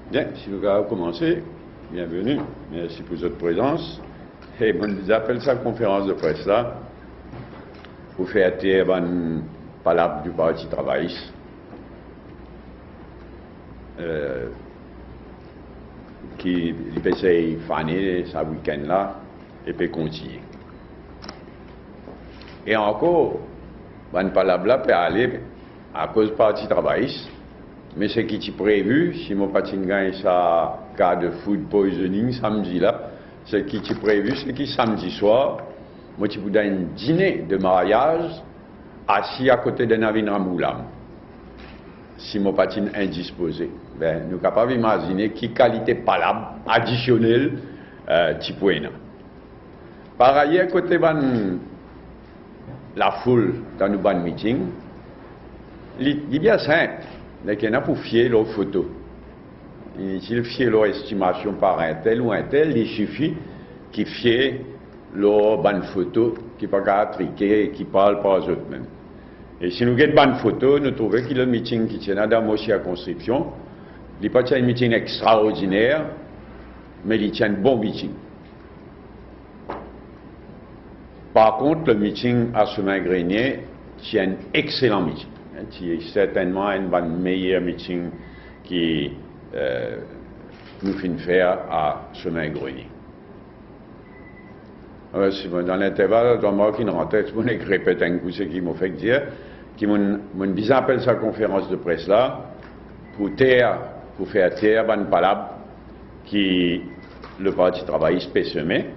Bien, si nous allons commencer, bienvenue, merci pour votre présence. Et bon, nous appelle ça conférence de presse là, pour faire taire une palabre du Parti travailliste. Qui peut essayer de faner ce week-end là et peut continuer. Et encore, une palabre là peut aller à cause du Parti travailliste. Mais ce qui est prévu, si mon patine gagne sa cas de food poisoning samedi là, ce qui est prévu, c'est que samedi soir, moi je vous donne un dîner de mariage assis à côté de Navin Ramoulam. Si mon patine indisposé, ben nous sommes capables d'imaginer qui qualité palabre additionnelle typoena. Par ailleurs, côté la foule dans nos ban meeting, il est bien simple. Mais qu'il y en a pour fier leurs photos. S'ils fient leur estimation par un tel ou un tel, il suffit qu'ils fient leur bonne photo qui ne sont pas triquer et qui parlent par eux-mêmes. Et si nous avons une bonne photo, nous trouvons que le meeting qui tient dans la circonscription, il n'est pas un meeting extraordinaire, mais il tient un bon meeting. Par contre, le meeting à Chemin-Grenier tient un excellent meeting. Qui est certainement un meilleur meeting qui nous finit faire à Chemin-Grenier. Dans l'intervalle, dans moi qui ne rentre, je vais répéter un coup ce qu'ils m'ont fait dire, qui m'ont appelé sa conférence de presse là, pour faire taire une palabre qui le Parti travailliste peut semer.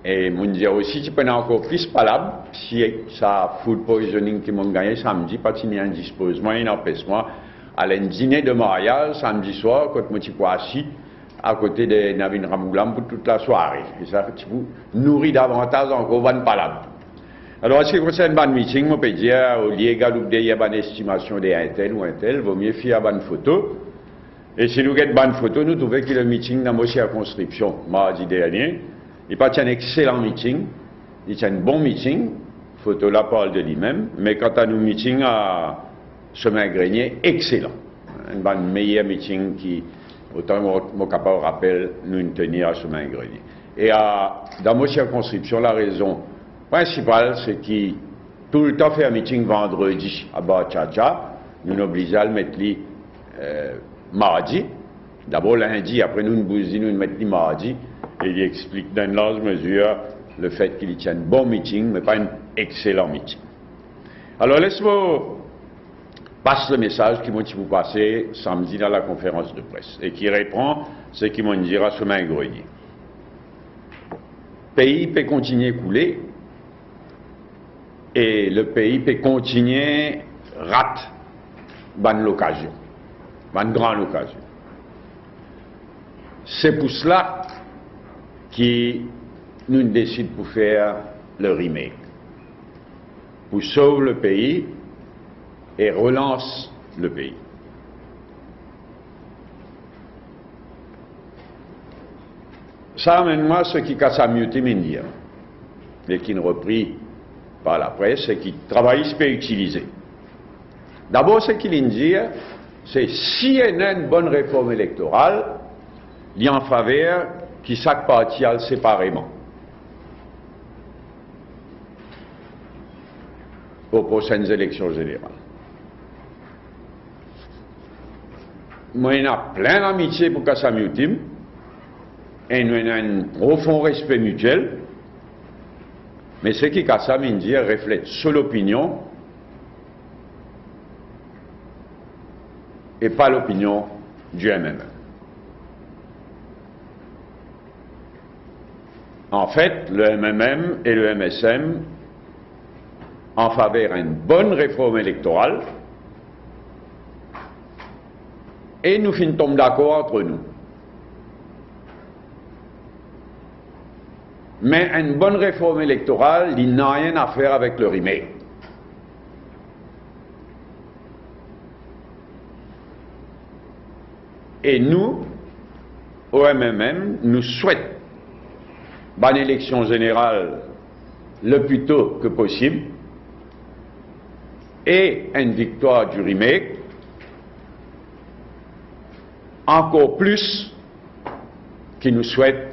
Et m'ont dit aussi, tu peux encore plus palabre si ça food poisoning qui m'ont gagné samedi, pas qu'il y a un disposement, un empêchement, à un dîner de mariage samedi soir, quand je suis assis à côté de Navin Ramoulam pour toute la soirée. Et ça, tu vous nourrit davantage encore une palabre. Alors, en ce qui concerne le meeting, on peut dire, au lieu de y avoir une estimation d'un tel ou un tel, il vaut mieux faire une photo. Et si nous avons une photo, nous trouvons que le meeting dans ma circonscription, mardi dernier, il n'y a pas un excellent meeting, il y a un bon meeting, photo la parle de lui-même, mais quant à nos meetings à Chemin-Grenier, excellent. Un meilleur meeting qui, autant mon capable rappelle, nous tenir à Chemin-Grenier. Et dans ma circonscription, la raison principale, c'est qu'il tout le temps fait un meeting vendredi à Bachacha, nous obligons à le mettre mardi. D'abord lundi, après nous nous mettons mardi. Et il explique dans une large mesure le fait qu'il y a un bon meeting, mais pas un excellent meeting. Alors laisse-moi passer le message qui m'a dit vous passer samedi dans la conférence de presse et qui répond ce qu'ils m'ont dit à Chemin-Grenier. Le pays peut continuer à couler et le pays peut continuer rater l'occasion, une grande occasion. C'est pour cela qui nous décide pour faire le remake, pour sauver le pays et relance le pays. Ça amène-moi ce qui casse à mieux dire, mais qui est repris par la presse et qui travaille peut utiliser. D'abord, ce qu'il dit, c'est si il y a une bonne réforme électorale, il y a en faveur qui chaque parti a séparément aux prochaines élections générales. Moi, il y a plein d'amitié pour Kassamoutim et nous avons un profond respect mutuel, mais ce qui Kassam dit reflète sur l'opinion et pas l'opinion du MMM. En fait, le MMM et le MSM en faveur d'une bonne réforme électorale et nous finissons d'accord entre nous. Mais une bonne réforme électorale, il n'a rien à faire avec le remake. Et nous, au MMM, nous souhaitons une élection générale le plus tôt que possible et une victoire du remake encore plus qui nous souhaitent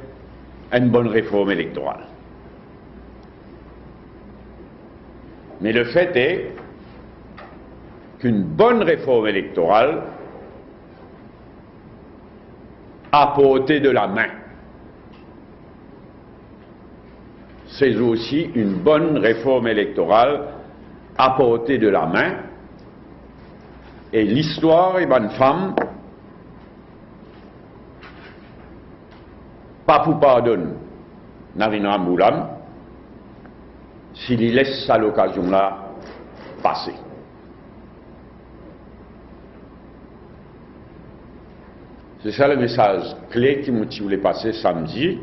une bonne réforme électorale. Mais le fait est qu'une bonne réforme électorale à portée de la main, c'est aussi une bonne réforme électorale à portée de la main. Et l'histoire est bonne femme, pas pour pardonner Narendra Moulam s'il y laisse à l'occasion-là passer. C'est ça le message clé qui me voulait passer samedi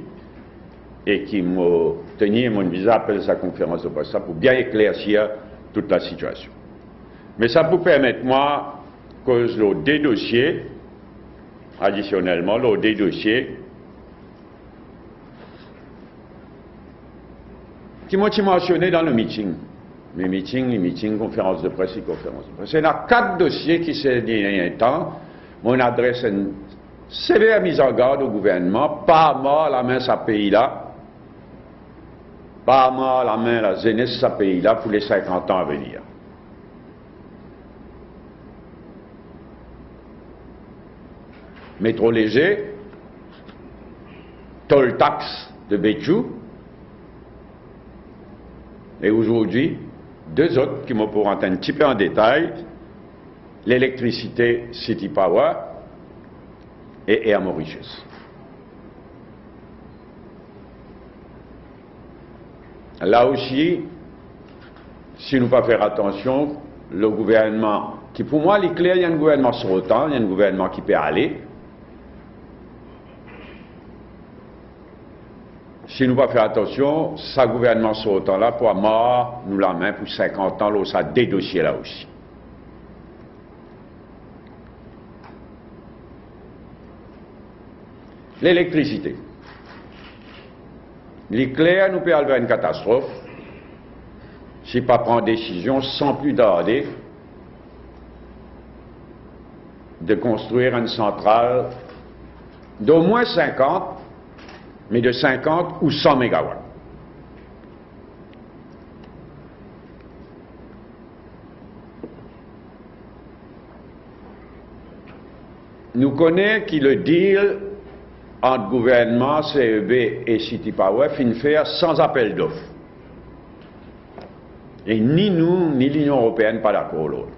et qui m'a tenu mon visa après sa conférence de presse pour bien éclaircir toute la situation. Mais ça peut permettre moi que le deux dossiers, additionnellement, le deux dossiers qui m'ont mentionné dans le meeting. Les meetings, conférences de presse et conférences de presse. Il y a 4 dossiers qui, ces derniers temps, on adresse une sévère mise en garde au gouvernement, pas mort la main sa pays-là, pas mort la main la jeunesse sa pays-là pour les 50 ans à venir. Métro léger, toll taxe de Bétchou, et aujourd'hui, 2 autres qui m'ont pour rentrer un petit peu en détail, l'électricité City Power et Air Mauritius. Là aussi, si nous ne pas faire attention, le gouvernement, qui pour moi, il y a un gouvernement sur autant, il y a un gouvernement qui peut aller. Si nous ne pas faire attention, ce gouvernement sur autant là pour mort nous la main pour 50 ans, là, ça a des dossiers là aussi. L'électricité. L'éclair nous peut avoir une catastrophe si pas prendre décision sans plus tarder de construire une centrale d'au moins 50, mais de 50 ou 100 mégawatts. Nous connaissons qui le deal entre gouvernement, CEB et City Power fin faire sans appel d'offres. Et ni nous, ni l'Union européenne pas d'accord l'autre.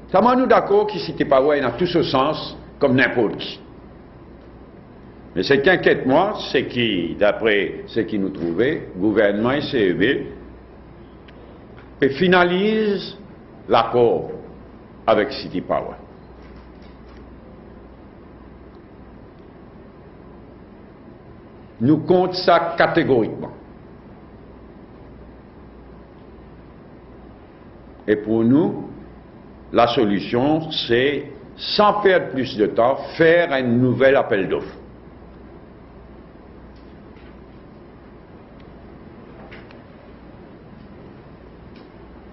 Ça m'a nous d'accord que City Power a tout ce sens comme n'importe qui. Mais ce qui inquiète moi, c'est que, d'après ce qui nous trouvait, gouvernement et CEB finalisent l'accord avec City Power. Nous comptons ça catégoriquement. Et pour nous, la solution, c'est, sans perdre plus de temps, faire un nouvel appel d'offres.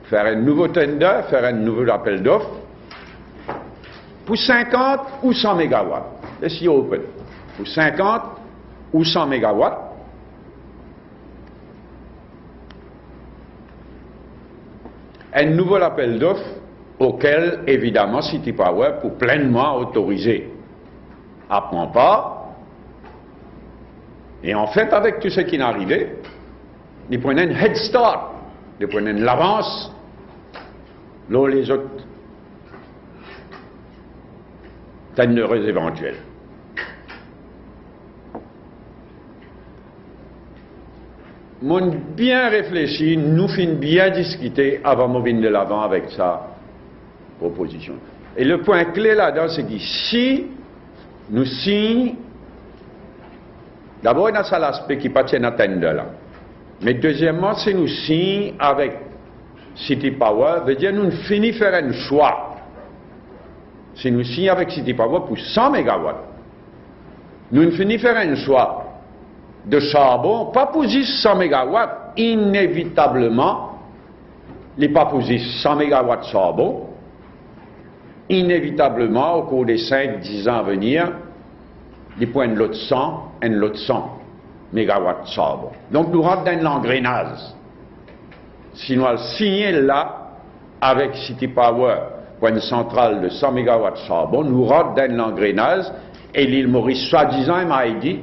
Faire un nouveau tender, faire un nouvel appel d'offres pour 50 ou 100 mégawatts. Et si open. Pour 50 ou 100 mégawatts, un nouvel appel d'offres auquel, évidemment, City Power, pour pleinement autoriser, apprend pas. Et en fait, avec tout ce qui est arrivé, ils prenaient une head start, ils prenaient une avance, là les autres tendeurs éventuels. Mon bien réfléchi, nous finissons bien discuter avant de venir de l'avant avec sa proposition. Et le point clé là-dedans, c'est que si nous signons, d'abord il y a ça l'aspect qui appartient à tender là. Mais deuxièmement, si nous signons avec City Power, veut dire nous finissons faire un choix. Si nous signons avec City Power pour 100 mégawatts, nous finissons faire un choix de charbon, pas pour 100 mégawatts, inévitablement, il n'est pas pour 100 mégawatts de charbon, inévitablement, au cours des 5-10 ans à venir, il point de l'autre 100 et l'autre 100 mégawatts charbon. Donc nous rentrons dans l'engrenage. Si nous signons là, avec City Power, pour une centrale de 100 mégawatts charbon, nous rentrons dans l'engrenage, et l'île Maurice, soi-disant, il m'a dit,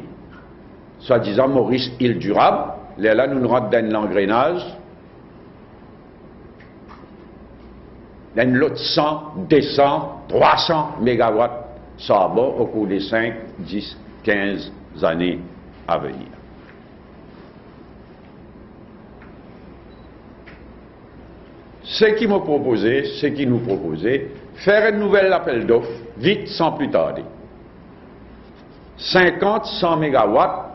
soi-disant Maurice, île durable, là nous rentrons dans l'engrenage, dans l'autre 100, 200, 300 mégawatts charbon au cours des 5, 10, 15 années à venir. Ce qui m'a proposé, ce qui nous proposait, faire un nouvel appel d'offres, vite, sans plus tarder. 50, 100 mégawatts,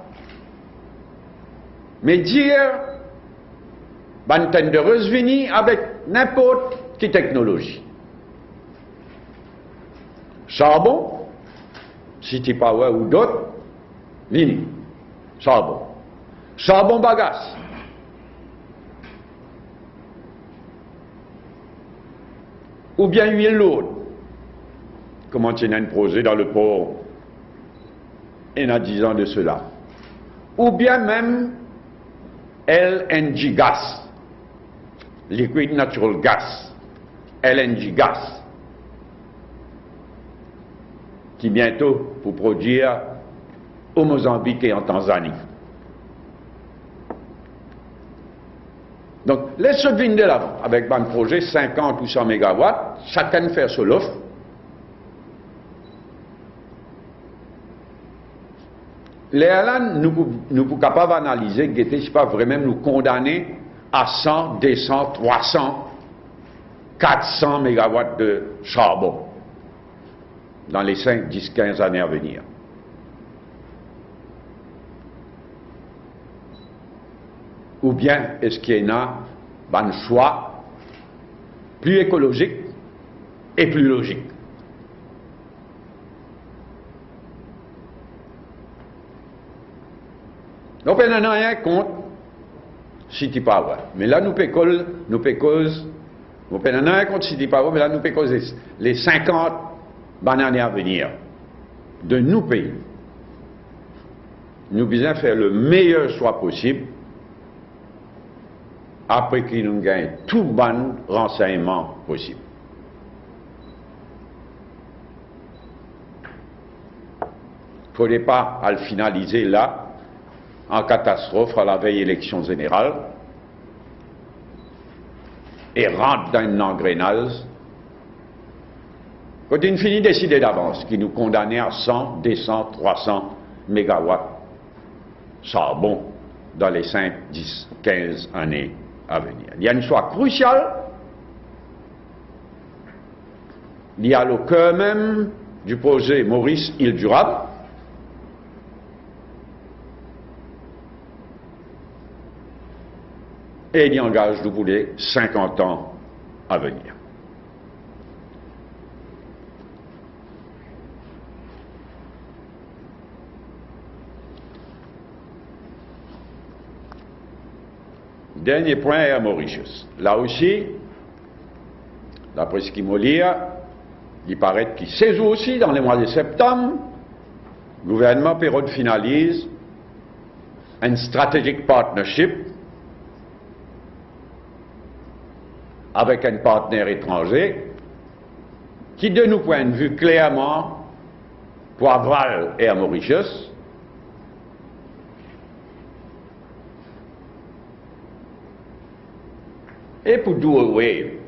mais dire, ben, de revenir avec n'importe quelle technologie. Charbon, City Power ou d'autres, vini, charbon. Charbon bagasse. Ou bien huile lourde, comme on tient un projet dans le port, il y a 10 ans de cela. Ou bien même LNG gas, liquid natural gas, LNG gas, qui bientôt pour produire au Mozambique et en Tanzanie. Donc, laisse venir de l'avant avec un projet 50 ou 100 mégawatts, chacun fait son offre. Les Alain, nous sommes capables d'analyser que ce n'est pas vraiment nous condamner à 100, 200, 300, 400 mégawatts de charbon dans les 5, 10, 15 années à venir. Ou bien est-ce qu'il y a un choix plus écologique et plus logique? Donc, on n'a rien contre City Power. Mais là, nous pécons, nous n'avons rien contre City Power, mais là, nous pécons les 50 années à venir de nous pays. Nous devons faire le meilleur choix possible après qu'ils nous gagnent tout bon renseignement possible. Il ne faudrait pas à le finaliser là, en catastrophe à la veille élection générale, et rentre dans un engrenage. Quand il finit décider d'avance, qui nous condamnait à 100, 200, 300 mégawatts charbon dans les 5, 10, 15 années à venir. Il y a une choix crucial. Il y a le cœur même du projet Maurice île durable. Et il y engage pour les 50 ans à venir. Dernier point est à Mauritius. Là aussi, d'après ce qu'il m'a dit, il paraît qu'il sait aussi, dans les mois de septembre, le gouvernement Pérod finalise un strategic partnership avec un partenaire étranger qui, de nos points de vue, clairement, pour Aval et à Mauritius, et pour Douaway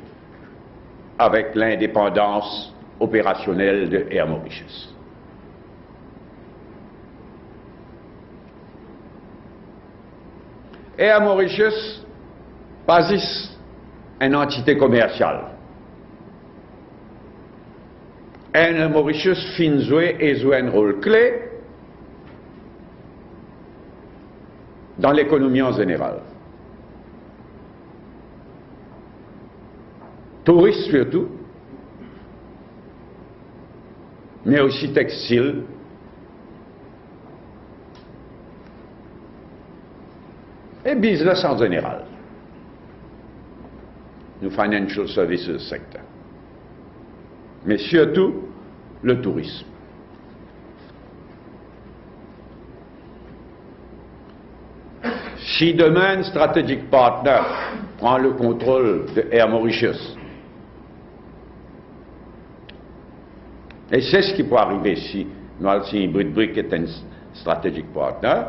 avec l'indépendance opérationnelle de Air Mauritius. Air Mauritius passe une entité commerciale. Air Mauritius fin jouer et joue un rôle clé dans l'économie en général. Touristes surtout, mais aussi textile, et business en général. Le financial services sector. mais surtout le tourisme. Si demain un strategic partner prend le contrôle de Air Mauritius, et c'est ce qui peut arriver si Britbrick est un strategic partner,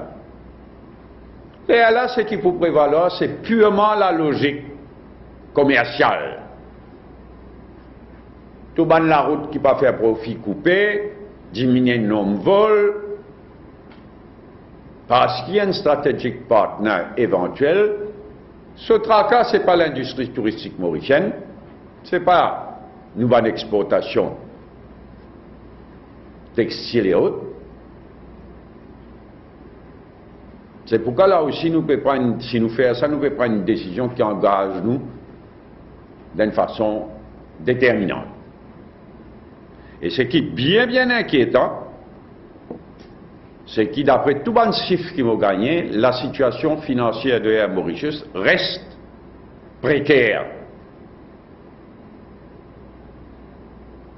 et là, ce qui peut prévaloir, c'est purement la logique commerciale. Tout ban la route qui peut faire profit coupé, diminuer le nombre de vols, parce qu'il y a un strategic partner éventuel. Ce tracas, ce n'est pas l'industrie touristique mauricienne, ce n'est pas une bonne exportation textile et autres. C'est pourquoi là aussi, nous pouvons prendre, si nous faisons ça, nous pouvons prendre une décision qui engage nous d'une façon déterminante. Et ce qui est bien inquiétant, c'est que d'après tout bon chiffre qui vont gagner, la situation financière de Air Mauritius reste précaire.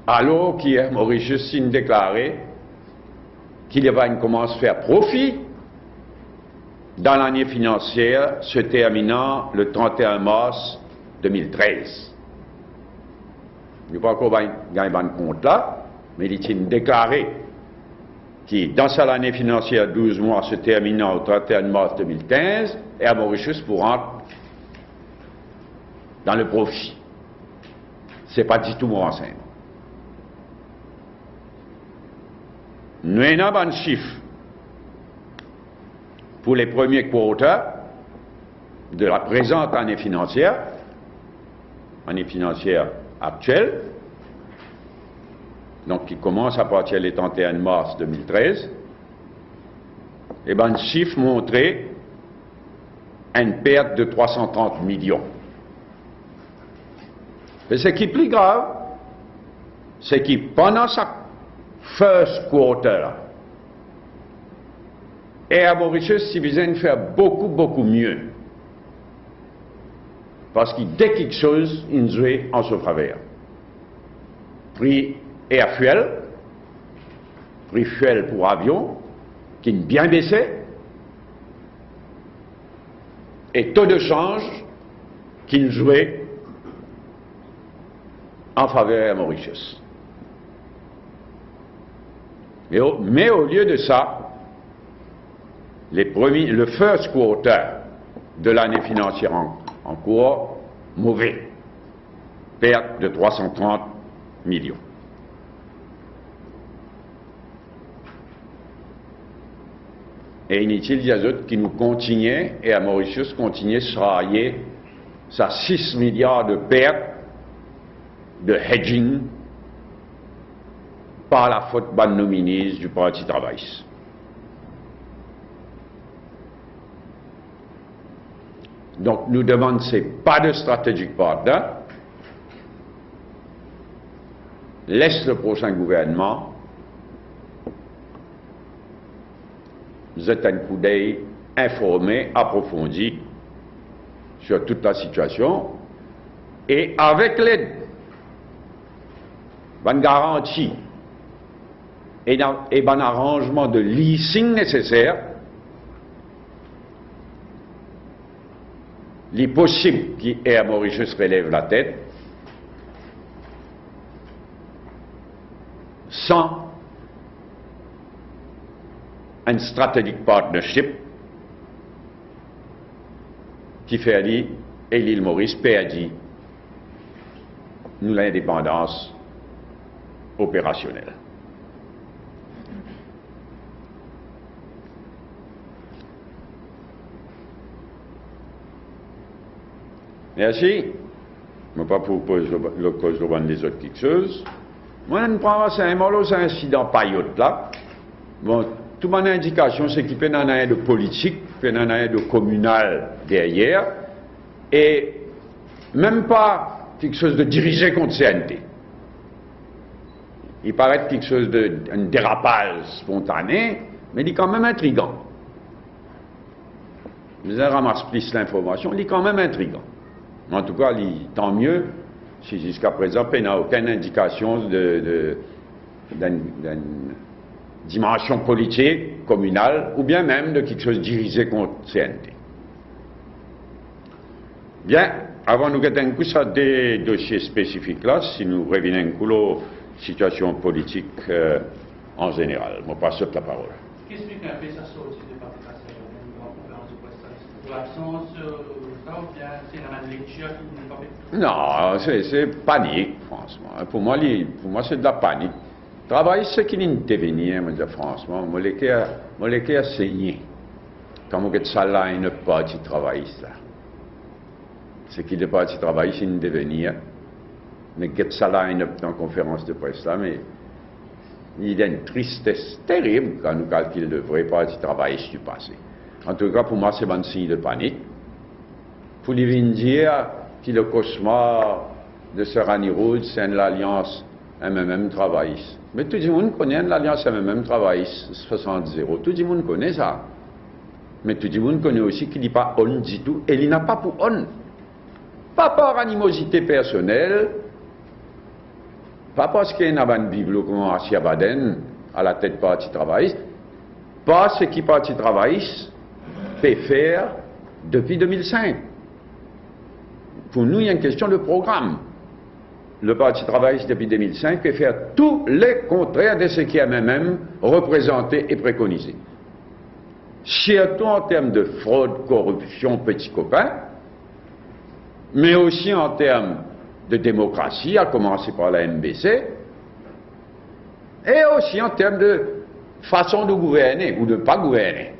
Alors qu'Air Mauritius signe déclaré qu'il va commencer à faire profit dans l'année financière se terminant le 31 mars 2013. Je ne sais pas encore gagner un compte là, mais il est déclaré qui, dans cette année financière 12 mois se terminant au 31 mars 2015, Air Mauritius pour rentrer dans le profit. Ce n'est pas du tout mon renseignement. Nous avons un chiffre pour les premiers quarters de la présente année financière actuelle, donc qui commence à partir du 31 mars 2013, et bien, un chiffre montrait une perte de 330 millions. Et ce qui est plus grave, c'est que pendant sa first quarter, Air Mauritius s'est faire beaucoup mieux. Parce que dès quelque chose, il jouait en sa faveur. Prix air fuel pour avion, qui a bien baissé, et taux de change qui jouait en faveur Air Mauritius. Mais au lieu de ça, le first quarter de l'année financière en cours, mauvais. Perte de 330 millions. Et inutile, il y a d'autres qui nous continuaient, et à Mauritius continuait à se railler sa 6 milliards de pertes de hedging par la faute ban nominis du Parti travailliste. Donc nous demandons, c'est pas de strategic partner. Laisse le prochain gouvernement. Vous êtes un coup d'œil informé, approfondi sur toute la situation et avec l'aide, une garantie et un arrangement de leasing nécessaire, il est possible qu'Air Mauritius relève la tête sans un strategic partnership qui fait aller et l'île Maurice perdit nous l'indépendance opérationnelle. Merci. Je ne vais pas proposer le cause de des autres quelque chose. Moi, je prends un incident paillote là. Bon, toute mon indication, c'est qu'il y a un de politique, il y a un de communal derrière, et même pas quelque chose de dirigé contre CNT. Il paraît quelque chose d'un dérapage spontané, mais il est quand même intriguant. Vous ramassez plus l'information, il est quand même intriguant. En tout cas, tant mieux si jusqu'à présent, il n'y a aucune indication d'une dimension politique, communale, ou bien même de quelque chose dirigé contre CNT. Bien, avant de nous mettre un coup sur des dossiers spécifiques là, si nous revenons un coup la situation politique en général. Je passe la parole. Qu'est-ce qui a fait sa sortie de participation à une conférence de presse? Pour l'absence, ou bien c'est la lecture qui n'est pas fait? Non, c'est panique, franchement. Pour moi, c'est de la panique. Travail, c'est qui n'est pas venu, franchement. Moi, je a saigné. Quand je dis ça là, il n'y a pas de travail, ça. C'est qu'il n'est pas de travail, c'est une devenir. Mais que ça là, il n'y a pas de conférence de presse là, mais il y a une tristesse terrible quand nous calculons le vrai pas de travail du passé. En tout cas, pour moi, c'est un signe de panique. Pour lui dire que le cauchemar de Serrani Road, c'est l'alliance MMM travailliste. Mais tout le monde connaît l'alliance MMM travailliste 60-0. Tout le monde connaît ça. Mais tout le monde connaît aussi qu'il n'est pas on du tout. Et il n'a pas pour on. Pas par animosité personnelle, pas parce qu'il y a une Bible comme Asia Baden à la tête parti travailliste, pas ce qui parti travailliste peut faire depuis 2005. Pour nous, il y a une question de programme. Le Parti travailliste depuis 2005 peut faire tout le contraire de ce qui est même représenté et préconisé. Surtout en termes de fraude, corruption, petits copains, mais aussi en termes de démocratie, à commencer par la MBC, et aussi en termes de façon de gouverner ou de ne pas gouverner.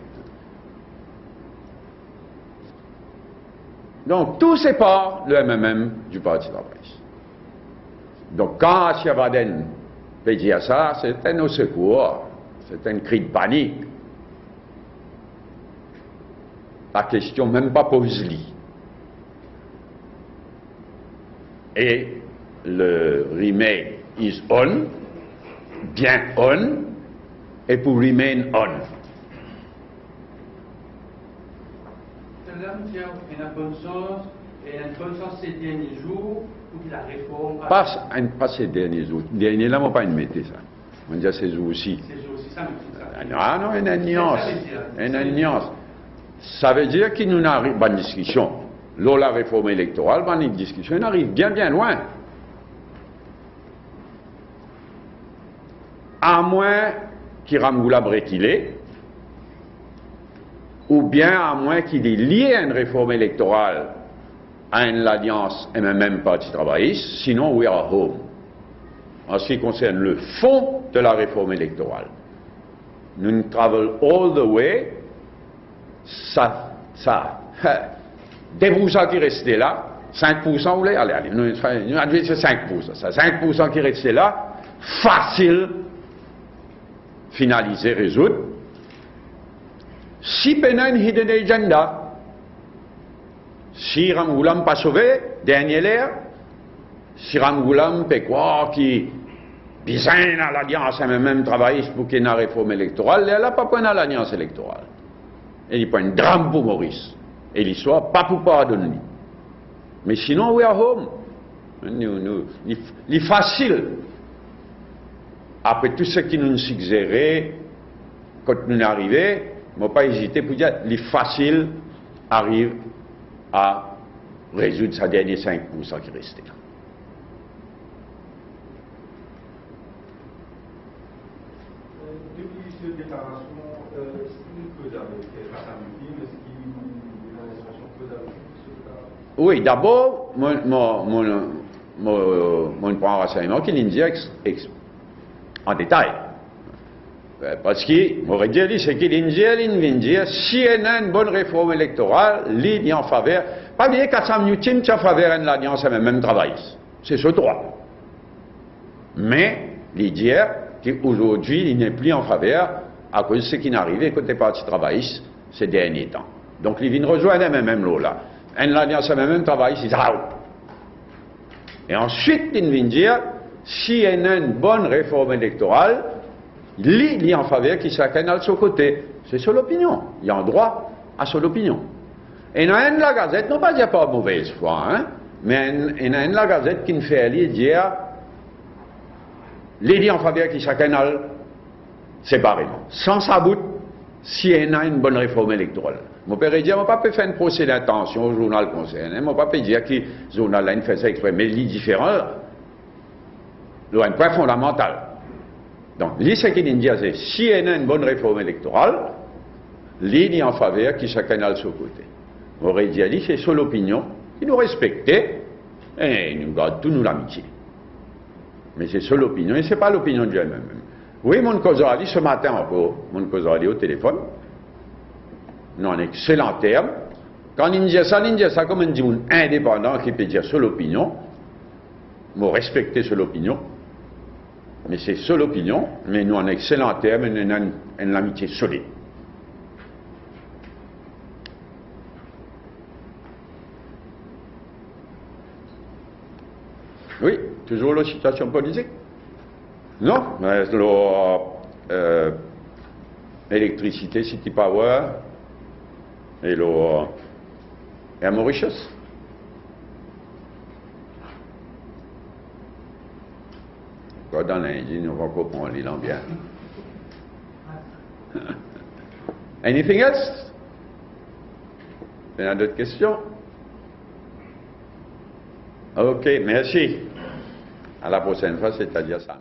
Donc, tout c'est pas le MMM du Parti travailliste. Donc, quand Asia Baden peut dire ça, c'est un au secours, c'est un cri de panique. La question même pas pose-lui. Et le remake is on, bien on, et pour remain on. Il y a une bonne chance, et une bonne chance ces derniers jours, pour que la réforme... Pas ces derniers jours. Derniers là, on ne va pas y mettre ça. On dit ces jours aussi. Ces jours aussi, ça me dit ça. Ah non, il y a une nuance. Une nuance. Ça veut dire qu'il nous arrive pas une discussion. Là, la réforme électorale, une discussion, on arrive bien loin. À moins qu'il Ramgoula brequilé, ou bien à moins qu'il est lié à une réforme électorale, à une alliance MMM Parti travailliste, sinon we are home. En ce qui concerne le fond de la réforme électorale, nous travel all the way, des % qui restaient là, 5%, vous voulez, allez, nous c'est 5%, ça, 5% qui restaient là, facile, finaliser, résoudre. Si Pena une hidden agenda, si Ramgoulam pas sauvé, dernier l'air, si Ramgoulam peut croire qu'il besoin à l'alliance même travailliste pour qu'il y ait une réforme électorale, elle n'a pas point à l'alliance électorale. Et il n'y a pas un drame pour Maurice. Et l'histoire, pas pour pardonner. Mais sinon, we are home. Il est facile. Après tout ce qui nous suggérait, quand nous arrivons, je n'ai pas hésité pour dire, il est facile, arrive à résoudre sa dernière 5% qui restait là. Depuis cette déclaration, est-ce qu'il peut avec Kassamudine, est-ce qu'il y a une expression peut avec ce cas? Oui, d'abord, mon point de renseignement qu'il dit en détail. Parce qu'il m'aurait dit, c'est qu'il vient dire, si il y a une bonne réforme électorale, il est en faveur, pas bien Kassamudine, tu as en faveur de l'alliance même travail. C'est ce droit. Mais, il dit qu'aujourd'hui, il n'est plus en faveur à cause de ce qui n'est arrivé côté parti travailliste ces derniers temps. Donc, il vient rejoindre même là. L'alliance même travail, c'est out. Et ensuite, il vient dire, s'il y a une bonne réforme électorale, il est en faveur qu'il chacun a de son côté. C'est son opinion. Il y a un droit à son opinion. Et dans la Gazette, non pas dire pas mauvaise foi, hein. Mais il y a une la Gazette qui nous fait dire les en faveur qui chacun a séparément. Sans sa bout, si il y a une bonne réforme électorale. Mon père dit, je ne peux pas faire un procès d'intention au journal concerné. Je ne peux pas dire que le journal a fait ça exprès. Mais il est différent. Il y a un point fondamental. Donc, ce qu'il dit, c'est si il y a une bonne réforme électorale, l'idée en faveur qui chacun a de son côté. On aurait dit, c'est sur l'opinion, il nous respecte et il nous garde tout nous l'amitié. Mais c'est sur l'opinion et ce n'est pas l'opinion de lui-même. Oui, mon cousin a dit ce matin encore, mon cousin a dit au téléphone, nous en excellent terme. Quand il dit ça comme un dit indépendant qui peut dire sur l'opinion, nous respecter sur l'opinion, mais c'est sur l'opinion, mais nous en excellent terme et nous avons une amitié solide. Oui, toujours la situation politique. Non, mais l'électricité, City Power et Air Mauritius. Dans l'Indie, on va comprendre les langues bien. Anything else? Il y a d'autres questions? Ok, merci. À la prochaine fois, c'est-à-dire ça.